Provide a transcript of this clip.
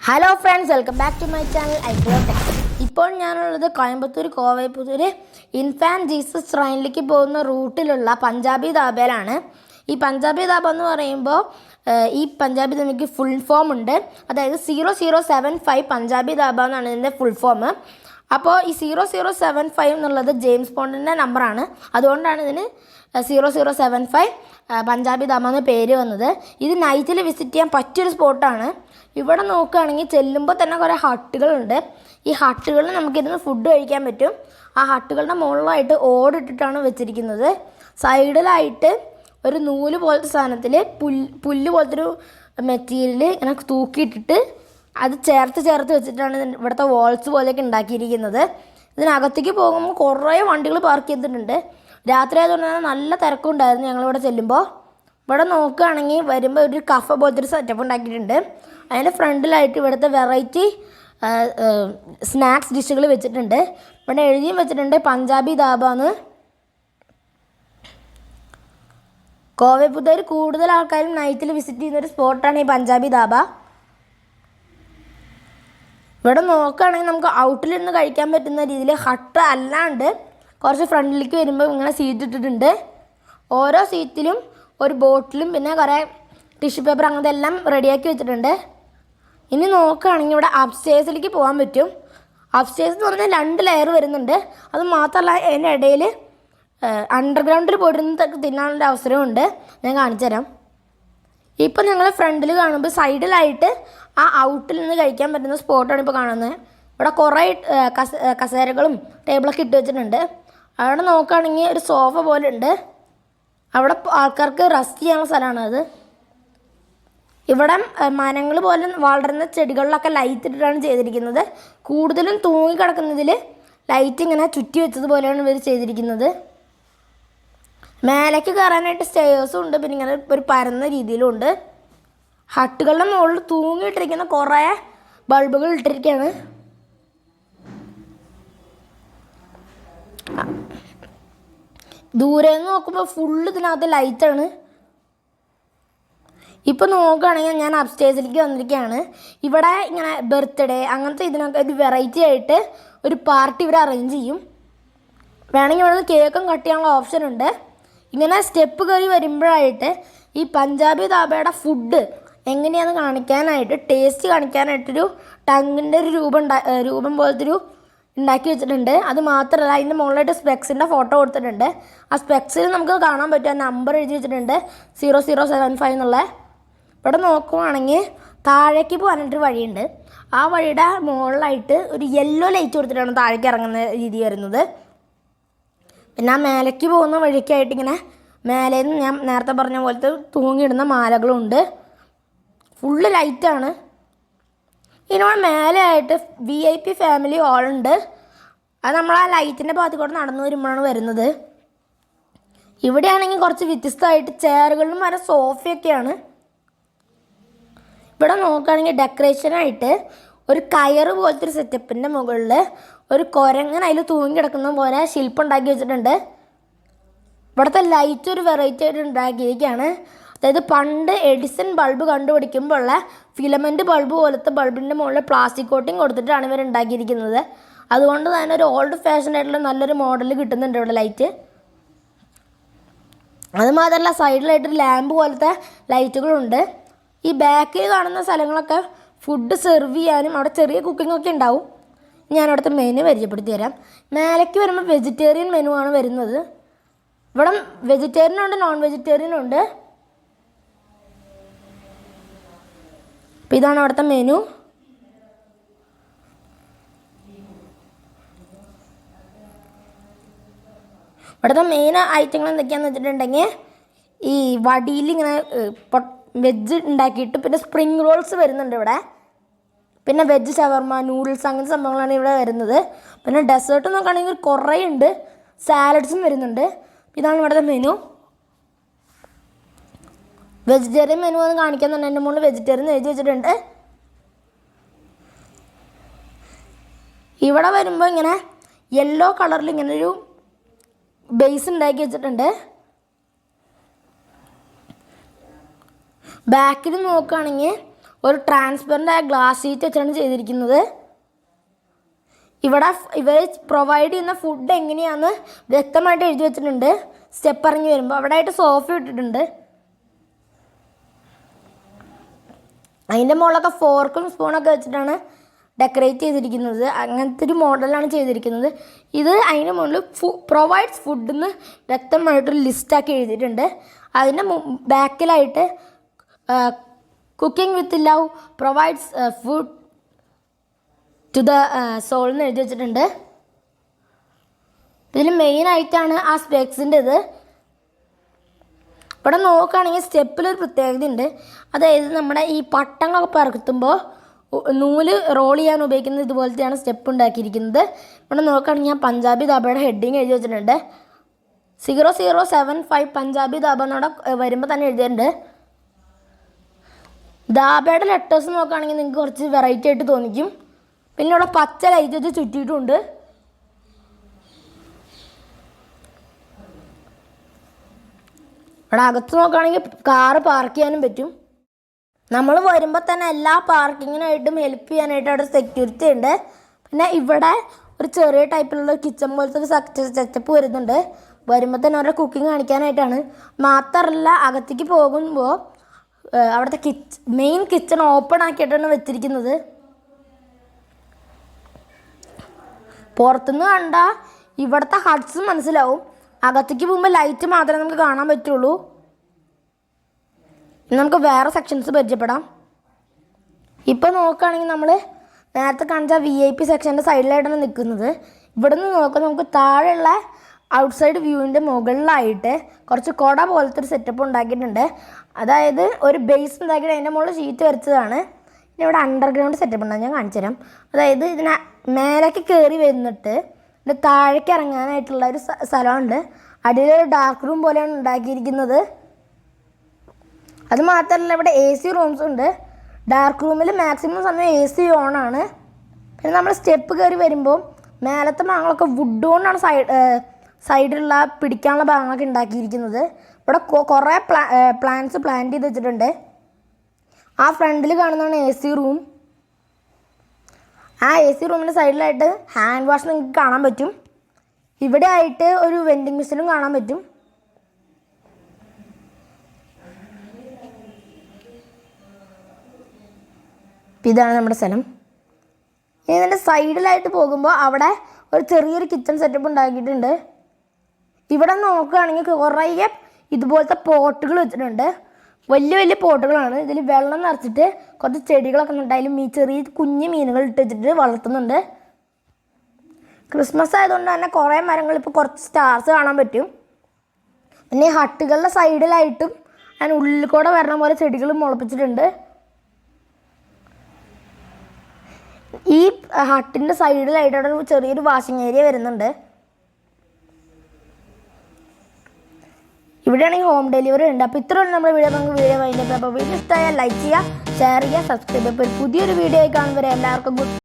Hello friends, welcome back to my channel ഐക്ലോടെക്. ഇപ്പോൾ ഞാനുള്ളത് കോയമ്പത്തൂർ കോവൈപ്പുത്തൂർ ഇൻഫാൻറ്റ് ജീസസ് ട്രെയിനിലേക്ക് പോകുന്ന റൂട്ടിലുള്ള പഞ്ചാബി ധാബയിലാണ്. ഈ പഞ്ചാബി ധാബ എന്ന് പറയുമ്പോൾ ഈ പഞ്ചാബി ധാബയ്ക്ക് ഫുൾ ഫോം ഉണ്ട്. അതായത് 0075 പഞ്ചാബി ധാബ എന്നാണ് ഇതിൻ്റെ ഫുൾ ഫോം. അപ്പോൾ ഈ 0075 എന്നുള്ളത് ജെയിംസ് ബോണ്ടിൻ്റെ നമ്പറാണ്. അതുകൊണ്ടാണ് ഇതിന് 0075 പഞ്ചാബി ധാബ എന്ന പേര് വന്നത്. ഇത് നൈറ്റിൽ വിസിറ്റ് ചെയ്യാൻ പറ്റിയൊരു സ്പോട്ടാണ്. ഇവിടെ നോക്കുകയാണെങ്കിൽ ചെല്ലുമ്പോൾ തന്നെ കുറേ ഹട്ടുകളുണ്ട്. ഈ ഹട്ടുകളിൽ നമുക്കിരുന്ന് ഫുഡ് കഴിക്കാൻ പറ്റും. ആ ഹട്ടുകളുടെ മുകളിലായിട്ട് ഓടിട്ടിട്ടാണ് വെച്ചിരിക്കുന്നത്. സൈഡിലായിട്ട് ഒരു നൂല് പോലത്തെ സാധനത്തിൽ പുല്ല് പോലത്തെ ഒരു മെറ്റീരിയൽ ഇങ്ങനെ തൂക്കിയിട്ടിട്ട് അത് ചേർത്ത് വെച്ചിട്ടാണ് ഇവിടുത്തെ വാൾസ് പോലെയൊക്കെ ഉണ്ടാക്കിയിരിക്കുന്നത്. ഇതിനകത്തേക്ക് പോകുമ്പോൾ കുറേ വണ്ടികൾ പാർക്ക് ചെയ്തിട്ടുണ്ട്. രാത്രി ആയതുകൊണ്ട് തന്നെ നല്ല തിരക്കുണ്ടായിരുന്നു ഞങ്ങളിവിടെ ചെല്ലുമ്പോൾ. ഇവിടെ നോക്കുകയാണെങ്കിൽ വരുമ്പോൾ ഒരു കഫ പോലത്തെ ഒരു സെറ്റപ്പ് ഉണ്ടാക്കിയിട്ടുണ്ട്. അതിൻ്റെ ഫ്രണ്ടിലായിട്ട് ഇവിടുത്തെ വെറൈറ്റി സ്നാക്സ് ഡിഷുകൾ വെച്ചിട്ടുണ്ട്. ഇവിടെ എഴുതിയും വെച്ചിട്ടുണ്ട് പഞ്ചാബി ധാബ എന്ന്. കോവൈപ്പുത്തൂർ കൂടുതൽ ആൾക്കാരും നൈറ്റിൽ വിസിറ്റ് ചെയ്യുന്നൊരു സ്പോട്ടാണ് ഈ പഞ്ചാബി ധാബ. ഇവിടെ നോക്കുകയാണെങ്കിൽ നമുക്ക് ഔട്ടിലിരുന്ന് കഴിക്കാൻ പറ്റുന്ന രീതിയിൽ ഹട്ട് അല്ലാണ്ട് കുറച്ച് ഫ്രണ്ടിലേക്ക് വരുമ്പോൾ ഇങ്ങനെ സീറ്റ് ഇട്ടിട്ടുണ്ട്. ഓരോ സീറ്റിലും ഒരു ബോട്ടിലും പിന്നെ കുറേ ടിഷ്യൂ പേപ്പർ അങ്ങനത്തെ എല്ലാം റെഡിയാക്കി വെച്ചിട്ടുണ്ട്. ഇനി നോക്കുകയാണെങ്കിൽ ഇവിടെ അപ്സ്റ്റേഴ്സിലേക്ക് പോകാൻ പറ്റും. അപ്സ്റ്റേഴ്സ് എന്ന് പറഞ്ഞാൽ 2 ലെയർ വരുന്നുണ്ട്. അത് മാത്രമല്ല അതിൻ്റെ ഇടയിൽ അണ്ടർഗ്രൗണ്ടിൽ പോയിരുന്നതൊക്കെ തിന്നാനുള്ള അവസരമുണ്ട്. ഞാൻ കാണിച്ചു തരാം. ഇപ്പം ഞങ്ങൾ ഫ്രണ്ടിൽ കാണുമ്പോൾ സൈഡിലായിട്ട് ആ ഔട്ടിൽ നിന്ന് കഴിക്കാൻ പറ്റുന്ന സ്പോട്ടാണ് ഇപ്പോൾ കാണുന്നത്. ഇവിടെ കുറേ കസേരകളും ടേബിളൊക്കെ ഇട്ട് വെച്ചിട്ടുണ്ട്. അവിടെ നോക്കുകയാണെങ്കിൽ ഒരു സോഫ പോലെ ഉണ്ട്. അവിടെ ആൾക്കാർക്ക് റെസ്റ്റ് ചെയ്യാനുള്ള സ്ഥലമാണ് അത്. ഇവിടെ മരങ്ങൾ പോലെ വളരുന്ന ചെടികളിലൊക്കെ ലൈറ്റ് ഇട്ടിട്ടാണ് ചെയ്തിരിക്കുന്നത്. കൂടുതലും തൂങ്ങിക്കിടക്കുന്നതിൽ ലൈറ്റ് ഇങ്ങനെ ചുറ്റി വെച്ചതുപോലെയാണ് ഇവർ ചെയ്തിരിക്കുന്നത്. മേലേക്ക് കയറാനായിട്ട് സ്റ്റെയേഴ്സും ഉണ്ട്. പിന്നെ ഇങ്ങനെ ഒരു പരന്ന രീതിയിലും ഉണ്ട്. ഹട്ടുകളുടെ മുകളിൽ തൂങ്ങിയിട്ടിരിക്കുന്ന കുറേ ബൾബുകൾ ഇട്ടിരിക്കുകയാണ്. ദൂരെ നിന്ന് നോക്കുമ്പോൾ ഫുള്ള് ഇതിനകത്ത് ലൈറ്റാണ്. ഇപ്പോൾ നോക്കുകയാണെങ്കിൽ ഞാൻ അപ്സ്റ്റേഴ്സിലേക്ക് വന്നിരിക്കുകയാണ്. ഇവിടെ ഇങ്ങനെ ബർത്ത്ഡേ അങ്ങനത്തെ ഇതിനൊക്കെ ഒരു വെറൈറ്റി ആയിട്ട് ഒരു പാർട്ടി ഇവർ അറേഞ്ച് ചെയ്യും. വേണമെങ്കിൽ ഇവിടെ നിന്ന് കേക്കും കട്ട് ചെയ്യാനുള്ള ഓപ്ഷൻ ഉണ്ട്. ഇങ്ങനെ സ്റ്റെപ്പ് കയറി വരുമ്പോഴായിട്ട് ഈ പഞ്ചാബി ധാബയുടെ ഫുഡ് എങ്ങനെയാണെന്ന് കാണിക്കാനായിട്ട്, ടേസ്റ്റ് കാണിക്കാനായിട്ടൊരു ടങ്ങിൻ്റെ ഒരു രൂപം പോലത്തെ ഒരു ഉണ്ടാക്കി വെച്ചിട്ടുണ്ട്. അത് മാത്രമല്ല അതിൻ്റെ മുകളിലായിട്ട് സ്പെക്സിൻ്റെ ഫോട്ടോ കൊടുത്തിട്ടുണ്ട്. ആ സ്പെക്സിൽ നമുക്ക് കാണാൻ പറ്റും ആ നമ്പർ എഴുതി വെച്ചിട്ടുണ്ട് 0075 എന്നുള്ള. ഇവിടെ നോക്കുവാണെങ്കിൽ താഴേക്ക് പോകാനായിട്ടൊരു വഴിയുണ്ട്. ആ വഴിയുടെ മുകളിലായിട്ട് ഒരു യെല്ലോ ലൈറ്റ് കൊടുത്തിട്ടാണ് താഴേക്ക് ഇറങ്ങുന്ന രീതി വരുന്നത്. പിന്നെ ആ മേലേക്ക് പോകുന്ന വഴിക്കായിട്ട് ഇങ്ങനെ മേലെ നിന്ന് ഞാൻ നേരത്തെ പറഞ്ഞ പോലത്തെ തൂങ്ങിയിടുന്ന മാലകളുണ്ട്. ഫുള്ള് ലൈറ്റാണ്. ഇതിനോട് മേലെ ആയിട്ട് VIP ഫാമിലി ഹാളുണ്ട്. അത് നമ്മൾ ആ ലൈറ്റിൻ്റെ ഭാഗത്ത് കൂടെ നടന്നു വരുമ്പോഴാണ് വരുന്നത്. ഇവിടെയാണെങ്കിൽ കുറച്ച് വ്യത്യസ്തമായിട്ട് ചെയറുകളിലും വരെ സോഫയൊക്കെയാണ്. ഇവിടെ നോക്കുകയാണെങ്കിൽ ഡെക്കറേഷനായിട്ട് ഒരു കയറ് പോലത്തെ ഒരു സെറ്റപ്പിൻ്റെ മുകളിൽ ഒരു കുരങ്ങൻ അതിൽ തൂങ്ങി കിടക്കുന്ന പോലെ ശില്പം ഉണ്ടാക്കി വെച്ചിട്ടുണ്ട്. ഇവിടുത്തെ ലൈറ്റ് ഒരു വെറൈറ്റി ആയിട്ട് ഉണ്ടാക്കിയിരിക്കുകയാണ്. അതായത് പണ്ട് എഡിസൺ ബൾബ് കണ്ടുപിടിക്കുമ്പോൾ ഉള്ള ഫിലമെൻറ്റ് ബൾബ് പോലത്തെ ബൾബിൻ്റെ മുകളിൽ പ്ലാസ്റ്റിക് കോട്ടിങ് കൊടുത്തിട്ടാണ് ഇവർ ഉണ്ടാക്കിയിരിക്കുന്നത്. അതുകൊണ്ട് തന്നെ ഒരു ഓൾഡ് ഫാഷൻ ആയിട്ടുള്ള നല്ലൊരു മോഡൽ കിട്ടുന്നുണ്ട് ഇവിടെ ലൈറ്റ്. അതുമാത്രമല്ല സൈഡിലായിട്ടൊരു ലാമ്പ് പോലത്തെ ലൈറ്റുകളുണ്ട്. ഈ ബാക്കിൽ കാണുന്ന സ്ഥലങ്ങളൊക്കെ ഫുഡ് സെർവ് ചെയ്യാനും അവിടെ ചെറിയ കുക്കിങ്ങൊക്കെ ഉണ്ടാവും. ഞാൻ അവിടുത്തെ മെനു പരിചയപ്പെടുത്തി തരാം. മേലേക്ക് വരുമ്പോൾ വെജിറ്റേറിയൻ മെനു ആണ് വരുന്നത്. ഇവിടെ വെജിറ്റേറിയനുണ്ട്, നോൺ വെജിറ്റേറിയനുണ്ട്. അപ്പോൾ ഇതാണ് അവിടുത്തെ മെനു. ഇവിടുത്തെ മെയിൻ ഐറ്റങ്ങൾ എന്തൊക്കെയാണെന്ന് വെച്ചിട്ടുണ്ടെങ്കിൽ ഈ വടിയിൽ ഇങ്ങനെ വെജ് ഉണ്ടാക്കിയിട്ട് പിന്നെ സ്പ്രിങ് റോൾസ് വരുന്നുണ്ട് ഇവിടെ. പിന്നെ വെജ് ഷവർമ, നൂഡിൽസ് അങ്ങനത്തെ സംഭവങ്ങളാണ് ഇവിടെ വരുന്നത്. പിന്നെ ഡെസേർട്ട് നോക്കുകയാണെങ്കിൽ കുറേ ഉണ്ട്. സാലഡ്സും വരുന്നുണ്ട്. ഇതാണ് ഇവിടുത്തെ മെനു. വെജിറ്റേറിയൻ മെനു എന്ന് കാണിക്കുന്നുണ്ട്. എൻ്റെ മുകളിൽ വെജിറ്റേറിയൻ എഴുതി വെച്ചിട്ടുണ്ട്. ഇവിടെ വരുമ്പോൾ ഇങ്ങനെ യെല്ലോ കളറിൽ ഇങ്ങനൊരു ബേസ് ഉണ്ടാക്കി വെച്ചിട്ടുണ്ട്. ബാക്കിൽ നോക്കുകയാണെങ്കിൽ ഒരു ട്രാൻസ്പെറൻ്റ് ആയ ഗ്ലാസ് ഷീറ്റ് വെച്ചാണ് ചെയ്തിരിക്കുന്നത്. ഇവിടെ ഇവർ പ്രൊവൈഡ് ചെയ്യുന്ന ഫുഡ് എങ്ങനെയാണെന്ന് വ്യക്തമായിട്ട് എഴുതി വെച്ചിട്ടുണ്ട്. സ്റ്റെപ്പ് ഇറങ്ങി വരുമ്പോൾ അവിടെ ആയിട്ട് സോഫ ഇട്ടിട്ടുണ്ട്. അതിൻ്റെ മുകളിലൊക്കെ ഫോർക്കും സ്പൂണൊക്കെ വെച്ചിട്ടാണ് ഡെക്കറേറ്റ് ചെയ്തിരിക്കുന്നത്. അങ്ങനത്തെ ഒരു മോഡലാണ് ചെയ്തിരിക്കുന്നത്. ഇത് അതിന് മുകളിൽ പ്രൊവൈഡ്സ് ഫുഡ് എന്ന് വ്യക്തമായിട്ടൊരു ലിസ്റ്റാക്കി എഴുതിയിട്ടുണ്ട്. അതിൻ്റെ ബാക്കിലായിട്ട് cooking with love provides food to the soul എന്ന് എഴുതി വെച്ചിട്ടുണ്ട്. ഇതിൽ മെയിനായിട്ടാണ് ആ സ്പെക്സിൻ്റെ ഇത്. ഇവിടെ നോക്കുകയാണെങ്കിൽ സ്റ്റെപ്പിലൊരു പ്രത്യേകത ഉണ്ട്. അതായത് നമ്മുടെ ഈ പട്ടങ്ങളൊക്കെ പറത്തുമ്പോൾ നൂല് റോൾ ചെയ്യാൻ ഉപയോഗിക്കുന്നത് ഇതുപോലത്തെയാണ് സ്റ്റെപ്പ് ഉണ്ടാക്കിയിരിക്കുന്നത്. ഇവിടെ നോക്കുകയാണെങ്കിൽ ഞാൻ പഞ്ചാബി ധാബയുടെ ഹെഡിങ് എഴുതി വെച്ചിട്ടുണ്ട്. 0075 പഞ്ചാബി ധാബ എന്നവിടെ വരുമ്പോൾ തന്നെ എഴുതിയിട്ടുണ്ട്. ധാബയുടെ ലെറ്റേഴ്സ് നോക്കുകയാണെങ്കിൽ നിങ്ങൾക്ക് കുറച്ച് വെറൈറ്റി ആയിട്ട് തോന്നിക്കും. പിന്നെ ഇവിടെ പച്ച ലൈറ്റ് വെച്ച് ചുറ്റിയിട്ടുമുണ്ട്. ഇവിടെ അകത്ത് നോക്കുകയാണെങ്കിൽ കാറ് പാർക്ക് ചെയ്യാനും പറ്റും. നമ്മൾ വരുമ്പോൾ തന്നെ എല്ലാ പാർക്കിങ്ങിനായിട്ടും ഹെൽപ്പ് ചെയ്യാനായിട്ട് അവിടെ സെക്യൂരിറ്റി ഉണ്ട്. പിന്നെ ഇവിടെ ഒരു ചെറിയ ടൈപ്പിലുള്ള കിച്ചൺ പോലത്തെ ഒരു സെറ്റപ്പ് വരുന്നുണ്ട്. വരുമ്പോൾ തന്നെ അവരുടെ കുക്കിംഗ് കാണിക്കാനായിട്ടാണ്. മാത്രമല്ല അകത്തേക്ക് പോകുമ്പോൾ അവിടുത്തെ മെയിൻ കിച്ചൺ ഓപ്പൺ ആക്കിയിട്ടാണ് വെച്ചിരിക്കുന്നത്. പുറത്തുനിന്ന് കണ്ടാൽ ഇവിടുത്തെ ഹട്ട്സ് മനസ്സിലാവും. അകത്തേക്ക് പോകുമ്പോൾ ലൈറ്റ് മാത്രമേ നമുക്ക് കാണാൻ പറ്റുള്ളൂ. നമുക്ക് വേറെ സെക്ഷൻസ് പരിചയപ്പെടാം. ഇപ്പോൾ നോക്കുകയാണെങ്കിൽ നമ്മൾ നേരത്തെ കാണിച്ച VIP സെക്ഷൻ്റെ സൈഡിലായിട്ടാണ് നിൽക്കുന്നത്. ഇവിടെ നിന്ന് നോക്കുമ്പോൾ നമുക്ക് താഴെയുള്ള ഔട്ട്സൈഡ് വ്യൂവിൻ്റെ മുകളിലായിട്ട് കുറച്ച് കുട പോലത്തെ ഒരു സെറ്റപ്പ് ഉണ്ടാക്കിയിട്ടുണ്ട്. അതായത് ഒരു ബേസ് ഉണ്ടാക്കിയിട്ട് അതിൻ്റെ മുകളിൽ ഷീറ്റ് വരച്ചതാണ്. പിന്നെ ഇവിടെ അണ്ടർഗ്രൗണ്ട് സെറ്റപ്പ് ഉണ്ടാകും, ഞാൻ കാണിച്ചു തരാം. അതായത് ഇതിനെ മേലേക്ക് കയറി വരുന്നിട്ട് ഇതിൻ്റെ താഴേക്ക് ഇറങ്ങാനായിട്ടുള്ള ഒരു സ്ഥലമുണ്ട്. അടിയിലൊരു ഡാർക്ക് റൂം പോലെയാണ് ഉണ്ടാക്കിയിരിക്കുന്നത്. അത് മാത്രമല്ല ഇവിടെ AC റൂംസ് ഉണ്ട്. ഡാർക്ക് റൂമിൽ മാക്സിമം സമയം AC ഓണാണ്. പിന്നെ നമ്മൾ സ്റ്റെപ്പ് കയറി വരുമ്പോൾ മേലത്തെ ഭാഗങ്ങളൊക്കെ വുഡ് കൊണ്ടാണ് സൈഡിലുള്ള പിടിക്കാനുള്ള ഭാഗങ്ങളൊക്കെ ഉണ്ടാക്കിയിരിക്കുന്നത്. ഇവിടെ കുറേ പ്ലാന്റ്സ് പ്ലാന്റ് ചെയ്ത് വെച്ചിട്ടുണ്ട്. ആ ഫ്രണ്ടിൽ കാണുന്നതാണ് AC റൂം. ആ AC റൂമിൻ്റെ സൈഡിലായിട്ട് ഹാൻഡ് വാഷ് നിങ്ങൾക്ക് കാണാൻ പറ്റും. ഇവിടെ ആയിട്ട് ഒരു വെൻഡിങ് മെഷീനും കാണാൻ പറ്റും. ഇതാണ് നമ്മുടെ സ്ഥലം. ഇനി ഇതിൻ്റെ സൈഡിലായിട്ട് പോകുമ്പോൾ അവിടെ ഒരു ചെറിയൊരു കിച്ചൺ സെറ്റപ്പ് ഉണ്ടാക്കിയിട്ടുണ്ട്. ഇവിടെ നോക്കുകയാണെങ്കിൽ കുറേ ഇതുപോലത്തെ പോട്ടുകൾ വെച്ചിട്ടുണ്ട്. വലിയ വലിയ പോട്ടുകളാണ്. ഇതിൽ വെള്ളം നിറച്ചിട്ട് കുറച്ച് ചെടികളൊക്കെ ഉണ്ടായാലും ഈ ചെറിയ കുഞ്ഞു മീനുകൾ ഇട്ട് വെച്ചിട്ട് വളർത്തുന്നുണ്ട്. ക്രിസ്മസ് ആയതുകൊണ്ട് തന്നെ കുറേ മരങ്ങൾ ഇപ്പോൾ കുറച്ച് സ്റ്റാർസ് കാണാൻ പറ്റും. പിന്നെ ഈ ഹട്ടുകളുടെ സൈഡിലായിട്ടും അതിന് ഉള്ളിൽ കൂടെ വരണ പോലെ ചെടികൾ മുളപ്പിച്ചിട്ടുണ്ട്. ഈ ഹട്ടിൻ്റെ സൈഡിലായിട്ട് അവിടെ ചെറിയൊരു വാഷിംഗ് ഏരിയ വരുന്നുണ്ട്. ഇവിടെയാണെങ്കിൽ ഹോം ഡെലിവറി ഉണ്ട്. അപ്പോൾ ഇത്രയും നമ്മുടെ വീഡിയോ വൈകിട്ട്. അപ്പോൾ വീഡിയോ ഇഷ്ടമായാൽ ലൈക്ക് ചെയ്യുക, ഷെയർ ചെയ്യുക, സബ്സ്ക്രൈബ് ചെയ്യുക. ഇപ്പോൾ പുതിയൊരു വീഡിയോ കാണുന്നവരെ എല്ലാവർക്കും